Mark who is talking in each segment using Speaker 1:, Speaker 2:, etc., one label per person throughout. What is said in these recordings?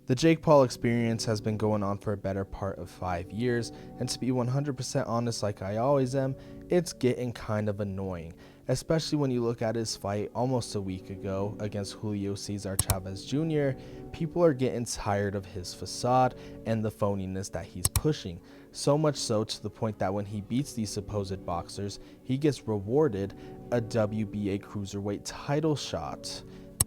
Speaker 1: The Jake Paul experience has been going on for a better part of 5 years, and to be 100% honest like I always am, it's getting kind of annoying, especially when you look at his fight almost a week ago against Julio Cesar Chavez Jr. People are getting tired of his facade and the phoniness that he's pushing, so much so to the point that when he beats these supposed boxers, he gets rewarded a WBA cruiserweight title shot.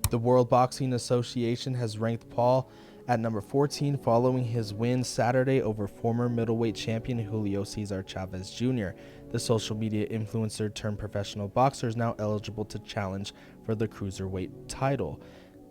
Speaker 1: The World Boxing Association has ranked Paul at number 14 following his win Saturday over former middleweight champion Julio Cesar Chavez Jr. The social media influencer turned professional boxer is now eligible to challenge for the cruiserweight title.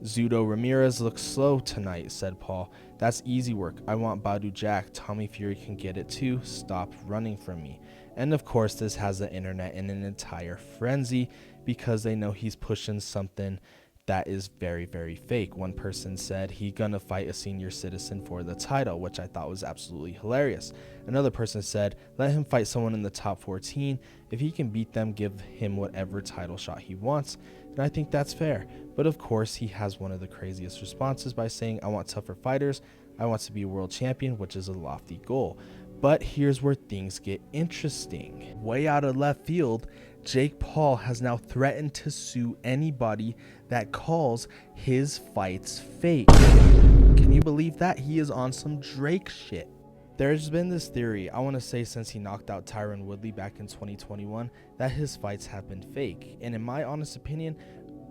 Speaker 1: Zudo Ramirez looks slow tonight, said Paul. That's easy work. I want Badu Jack. Tommy Fury can get it too. Stop running from me. And of course, this has the internet in an entire frenzy because they know he's pushing something that is very, very fake. One person said he gonna fight a senior citizen for the title, which I thought was absolutely hilarious. Another person said, let him fight someone in the top 14. If he can beat them, give him whatever title shot he wants. And I think that's fair. But of course, he has one of the craziest responses by saying, I want tougher fighters. I want to be a world champion, which is a lofty goal. But here's where things get interesting. Way out of left field, Jake Paul has now threatened to sue anybody that calls his fights fake. Can you believe that? He is on some Drake shit. There's been this theory, I want to say since he knocked out Tyron Woodley back in 2021, that his fights have been fake. And in my honest opinion,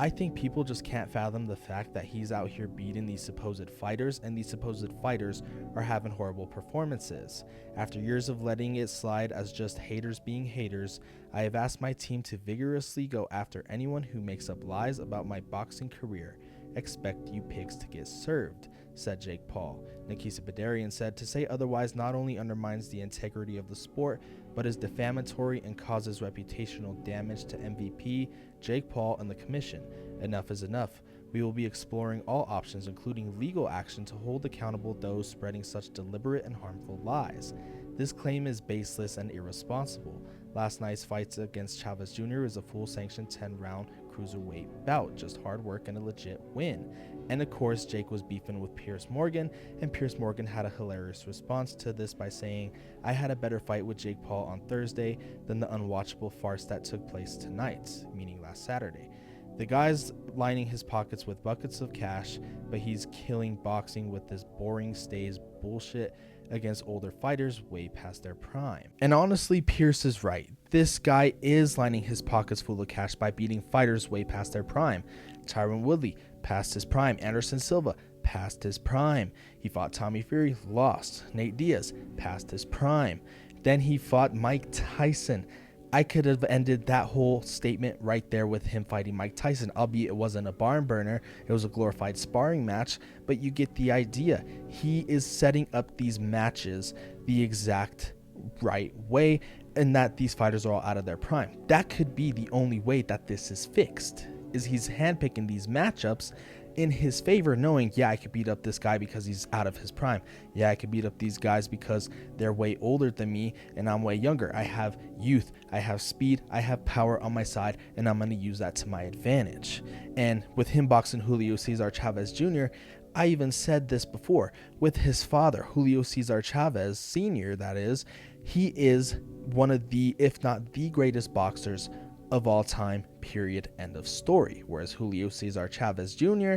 Speaker 1: I think people just can't fathom the fact that he's out here beating these supposed fighters, and these supposed fighters are having horrible performances. After years of letting it slide as just haters being haters, I have asked my team to vigorously go after anyone who makes up lies about my boxing career. Expect you pigs to get served, said Jake Paul. Nikisa Badarian said, to say otherwise not only undermines the integrity of the sport, but is defamatory and causes reputational damage to MVP, Jake Paul, and the commission. Enough is enough. We will be exploring all options, including legal action, to hold accountable those spreading such deliberate and harmful lies. This claim is baseless and irresponsible. Last night's fights against Chavez Jr. is a full sanctioned 10-round cruiserweight bout, just hard work and a legit win. And of course, Jake was beefing with Piers Morgan, and Piers Morgan had a hilarious response to this by saying, I had a better fight with Jake Paul on Thursday than the unwatchable farce that took place tonight, meaning last Saturday. The guy's lining his pockets with buckets of cash, but he's killing boxing with this boring stays bullshit against older fighters way past their prime. And honestly, Pierce is right. This guy is lining his pockets full of cash by beating fighters way past their prime. Tyron Woodley, past his prime. Anderson Silva, past his prime. He fought Tommy Fury, lost. Nate Diaz, past his prime. Then he fought Mike Tyson. I could have ended that whole statement right there with him fighting Mike Tyson, albeit it wasn't a barn burner, it was a glorified sparring match, but you get the idea. He is setting up these matches the exact right way, and that these fighters are all out of their prime. That could be the only way that this is fixed, is he's handpicking these matchups in his favor, knowing, yeah, I could beat up this guy because he's out of his prime. Yeah, I could beat up these guys because they're way older than me and I'm way younger. I have youth, I have speed, I have power on my side, and I'm going to use that to my advantage. And with him boxing Julio Cesar Chavez Jr., I even said this before, with his father, Julio Cesar Chavez Sr., that is, he is one of the, if not the greatest boxers of all time, period, end of story. Whereas Julio Cesar Chavez Jr.,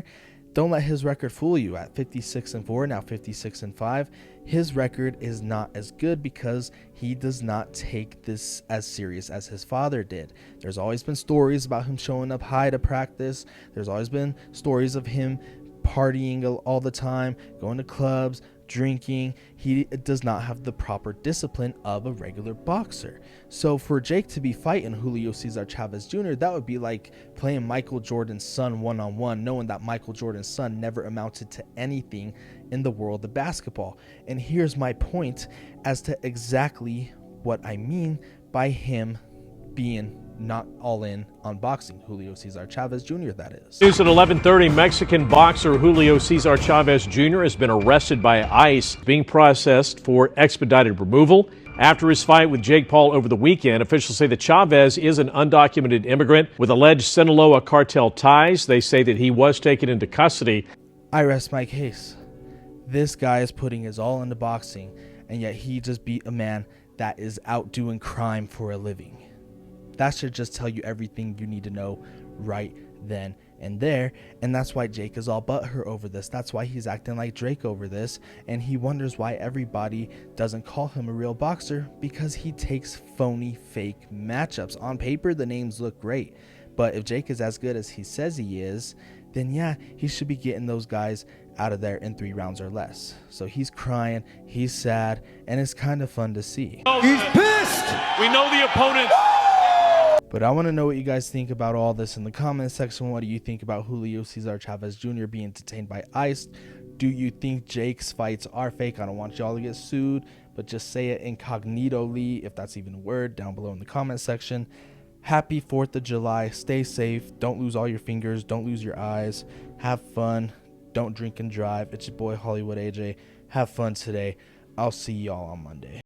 Speaker 1: don't let his record fool you. At 56-4, now 56-5, his record is not as good because he does not take this as serious as his father did. There's always been stories about him showing up high to practice. There's always been stories of him partying all the time, going to clubs, drinking. He does not have the proper discipline of a regular boxer. So for Jake to be fighting Julio Cesar Chavez Jr., that would be like playing Michael Jordan's son one-on-one, knowing that Michael Jordan's son never amounted to anything in the world of basketball. And here's my point as to exactly what I mean by him being not all in on boxing. Julio Cesar Chavez Jr., that is.
Speaker 2: News at 11:30, Mexican boxer Julio Cesar Chavez Jr. has been arrested by ICE, being processed for expedited removal. After his fight with Jake Paul over the weekend, officials say that Chavez is an undocumented immigrant with alleged Sinaloa cartel ties. They say that he was taken into custody.
Speaker 1: I rest my case. This guy is putting his all into boxing, and yet he just beat a man that is out doing crime for a living. That should just tell you everything you need to know right then and there, and that's why Jake is all butthurt over this. That's why he's acting like Drake over this, and he wonders why everybody doesn't call him a real boxer, because he takes phony, fake matchups. On paper, the names look great, but if Jake is as good as he says he is, then yeah, he should be getting those guys out of there in 3 rounds or less. So he's crying, he's sad, and it's kind of fun to see.
Speaker 3: He's pissed!
Speaker 4: We know the opponent.
Speaker 1: But I want to know what you guys think about all this in the comment section. What do you think about Julio Cesar Chavez Jr. being detained by ICE? Do you think Jake's fights are fake? I don't want y'all to get sued, but just say it incognitely, if that's even a word, down below in the comment section. Happy 4th of July. Stay safe. Don't lose all your fingers. Don't lose your eyes. Have fun. Don't drink and drive. It's your boy Hollywood AJ. Have fun today. I'll see y'all on Monday.